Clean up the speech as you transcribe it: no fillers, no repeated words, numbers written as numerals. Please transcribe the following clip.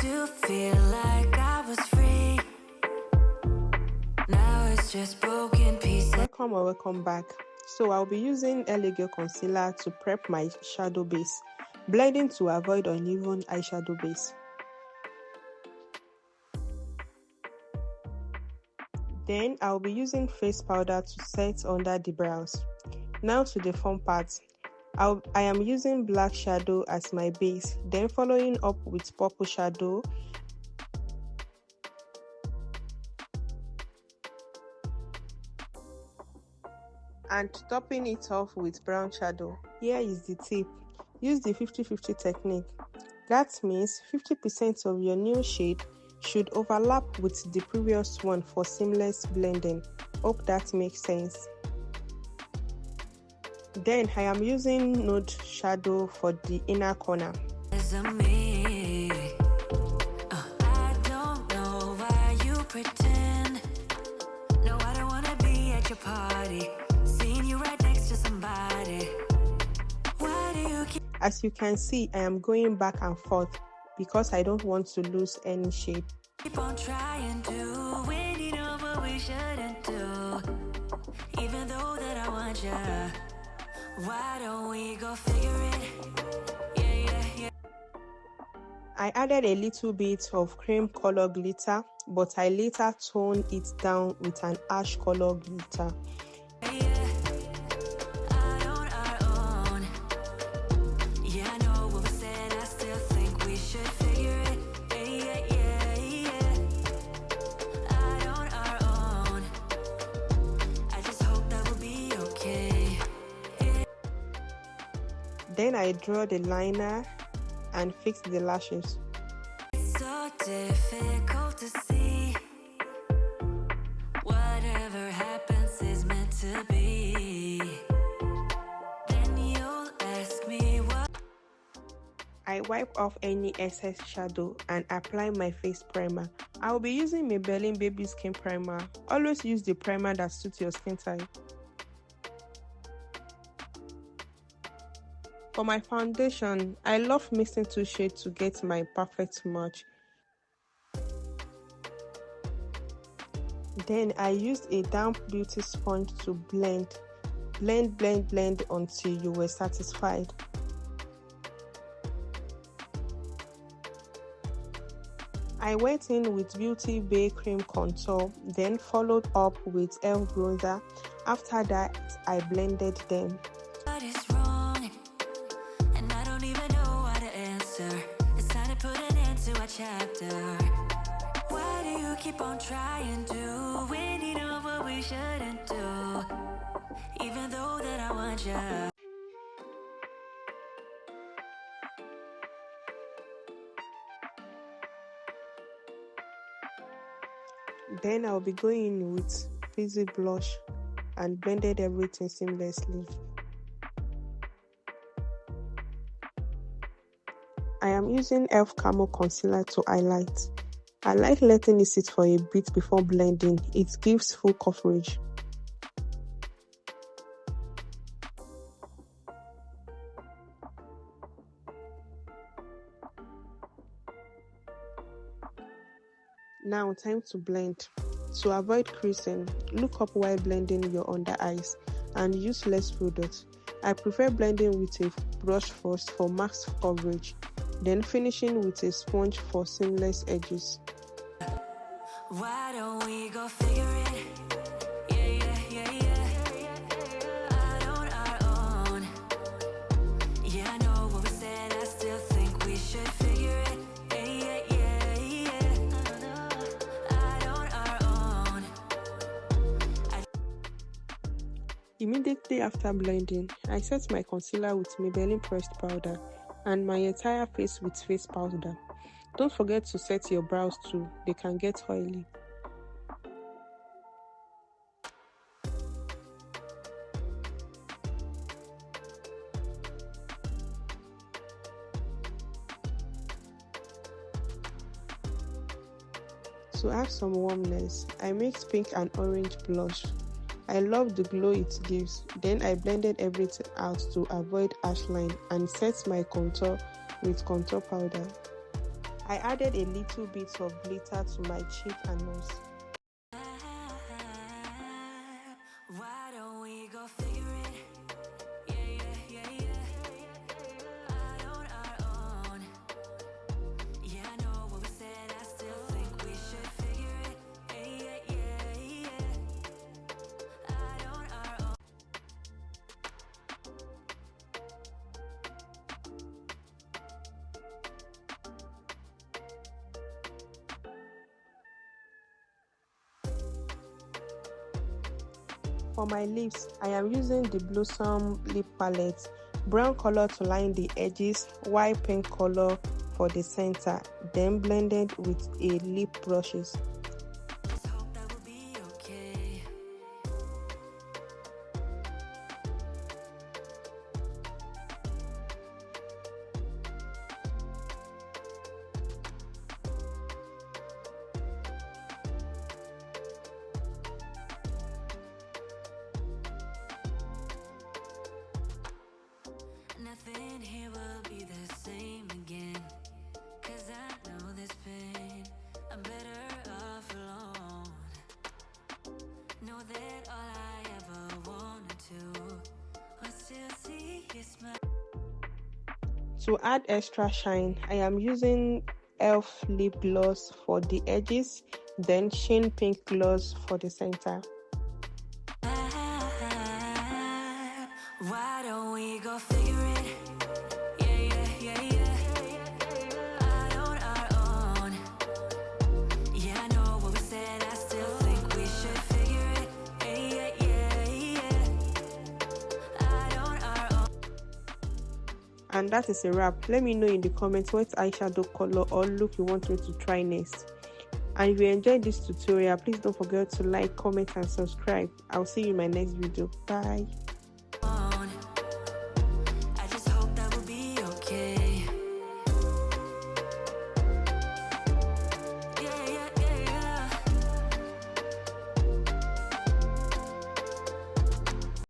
to feel like I was free. Now it's just broken pieces. Welcome or welcome back. So I'll be using E.l.f. concealer to prep my shadow base, blending to avoid uneven eyeshadow base. Then I'll be using face powder to set under the brows. Now to the fun part. I am using black shadow as my base, then following up with purple shadow and topping it off with brown shadow. Here is the tip. Use the 50-50 technique. That means 50% of your new shade should overlap with the previous one for seamless blending. Hope that makes sense. Then I am using nude shadow for the inner corner. I don't know why you pretend. No, I don't wanna be at your party. Seeing you right next to somebody. Why do you keep... As you can see, I am going back and forth because I don't want to lose any shade. Keep on trying to when you know what we shouldn't do. Even though that I want you. Why don't we go figure it? Yeah. I added a little bit of cream color glitter, but I later toned it down with an ash color glitter. Then I draw the liner and fix the lashes. It's so difficult to see. Whatever happens is meant to be. Then you'll ask me what. I wipe off any excess shadow and apply my face primer. I will be using Maybelline Baby Skin Primer. Always use the primer that suits your skin type. For my foundation, I love mixing two shades to get my perfect match. Then I used a damp beauty sponge to blend until you were satisfied. I went in with Beautybay cream contour, then followed up with e.l.f. bronzer. After that, I blended them. What is wrong? And I don't even know how to answer. It's time to put an end to our chapter. Why do you keep on trying to when you know what we shouldn't do? Even though that I want you. Then I'll be going in with fizzy blush and blended everything seamlessly. I am using e.l.f. camo concealer to highlight. I like letting it sit for a bit before blending. It gives full coverage. Now time to blend. To avoid creasing, look up while blending your under eyes and use less product. I prefer blending with a brush first for max coverage, then finishing with a sponge for seamless edges. Why don't we go figure it? On our own. Yeah, I know what we said. I still think we should figure it. On our own. Immediately after blending, I set my concealer with Maybelline pressed powder and my entire face with face powder. Don't forget to set your brows too, they can get oily. To add some warmness, I mixed pink and orange blush. I love the glow it gives. Then I blended everything out to avoid harsh line and set my contour with contour powder. I added a little bit of glitter to my cheek and nose. Why don't we go figure it? Out on our own. Yeah, I know what we said. I still think we should figure it. Out on our own. For my lips, I am using the Blossom lip palette, brown color to line the edges, white pink color for the center, then blended with a lip brushes. Just hope that will be okay. Nothing here will be the same again. 'Cause I know this pain. I'm better off alone. Know that all I ever wanted to was to see you smile. To add extra shine, I am using e.l.f. lip gloss for the edges, then sheen pink gloss for the center. Why don't we go figure it? Out on our own. Yeah, I know what we said. I still think we should figure it. Out on our own. And that is a wrap. Let me know in the comments what eyeshadow color or look you want me to try next. And if you enjoyed this tutorial, please don't forget to like, comment and subscribe. I'll see you in my next video. Bye.